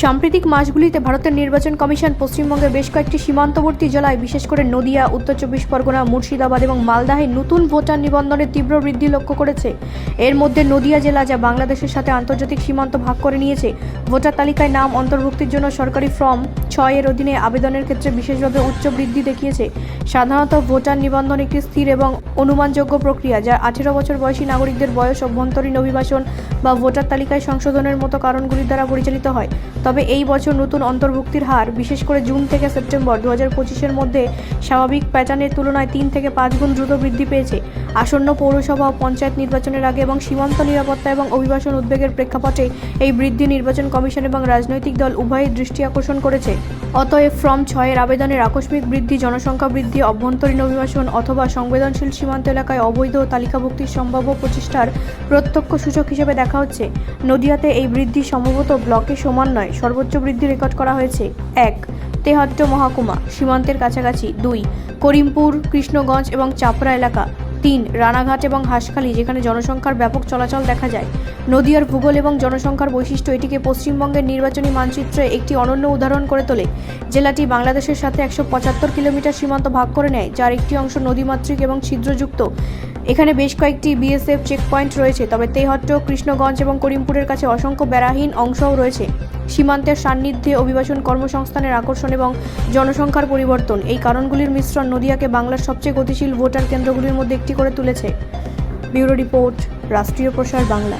সাম্প্রতিক মাসগুলিতে ভারতের নির্বাচন কমিশন পশ্চিমবঙ্গের বেশ কয়েকটি সীমান্তবর্তী জেলায় বিশেষ করে নদিয়া, উত্তর চব্বিশ পরগনা, মুর্শিদাবাদ এবং মালদাহে নতুন ভোটার নিবন্ধনের তীব্র বৃদ্ধি লক্ষ্য করেছে। এর মধ্যে নদিয়া জেলা, যা বাংলাদেশের সাথে আন্তর্জাতিক সীমান্ত ভাগ করে নিয়েছে, ভোটার তালিকায় নাম অন্তর্ভুক্তির জন্য সরকারি ফর্ম 6 এর অধীনে আবেদনের ক্ষেত্রে বিশেষভাবে উচ্চ বৃদ্ধি দেখিয়েছে। সাধারণত ভোটার নিবন্ধন একটি স্থির এবং অনুমানযোগ্য প্রক্রিয়া, যা 18 বছর বয়সী নাগরিকদের বয়স, অভ্যন্তরীণ অভিবাসন বা ভোটার তালিকায় সংশোধনের মতো কারণগুলির দ্বারা পরিচালিত হয়। তবে এই বছর নতুন অন্তর্ভুক্তির হার, বিশেষ করে জুন থেকে সেপ্টেম্বর 2025-এর মধ্যে স্বাভাবিক প্যাটার্নের তুলনায় 3 থেকে 5 গুণ দ্রুত বৃদ্ধি পেয়েছে। আসন্ন পৌরসভা ও পঞ্চায়েত নির্বাচনের আগে এবং সীমান্ত নিরাপত্তা এবং অভিবাসন উদ্বেগের প্রেক্ষাপটে এই বৃদ্ধি নির্বাচন কমিশন এবং রাজনৈতিক দল উভয়ের দৃষ্টি আকর্ষণ করেছে। অতএব ফর্ম 6 এর আবেদনের আকস্মিক বৃদ্ধি, জনসংখ্যা বৃদ্ধি, অভ্যন্তরীণ অভিবাসন অথবা সংবেদনশীল সীমান্ত এলাকায় অবৈধ তালিকাভুক্তির সম্ভাব্য প্রচেষ্টার প্রত্যক্ষ সূচক হিসেবে দেখা হচ্ছে। নদিয়াতে এই বৃদ্ধি সম্ভবত ব্লকে সমান নয়। সর্বোচ্চ বৃদ্ধি রেকর্ড করা হয়েছে 1. তেহট্ট মহকুমা, সীমান্তের কাছাকাছি; 2. করিমপুর, কৃষ্ণগঞ্জ এবং চাপড়া এলাকা; 3. রানাঘাট এবং হাঁসখালি, যেখানে জনসংখ্যার ব্যাপক চলাচল দেখা যায়। নদিয়ার ভূগোল এবং জনসংখ্যার বৈশিষ্ট্য এটিকে পশ্চিমবঙ্গের নির্বাচনী মানচিত্রে একটি অনন্য উদাহরণ করে তোলে। জেলাটি বাংলাদেশের সাথে 175 কিলোমিটার সীমান্ত ভাগ করে নেয়, যার একটি অংশ নদীমাতৃক এবং ছিদ্রযুক্ত। এখানে বেশ কয়েকটি বিএসএফ চেকপয়েন্ট রয়েছে, তবে তেহট্ট, কৃষ্ণগঞ্জ এবং করিমপুরের কাছে অসংখ্য বেড়াহীন অংশও রয়েছে। সীমান্তের সান্নিধ্যে অভিবাসন, কর্মসংস্থানের আকর্ষণ এবং জনসংখ্যার পরিবর্তন, এই কারণগুলির মিশ্রণ নদিয়াকে বাংলার সবচেয়ে গতিশীল ভোটার কেন্দ্রগুলির মধ্যে একটি করে তুলেছে। ব্যুরো রিপোর্ট, রাষ্ট্রীয় প্রসার বাংলা।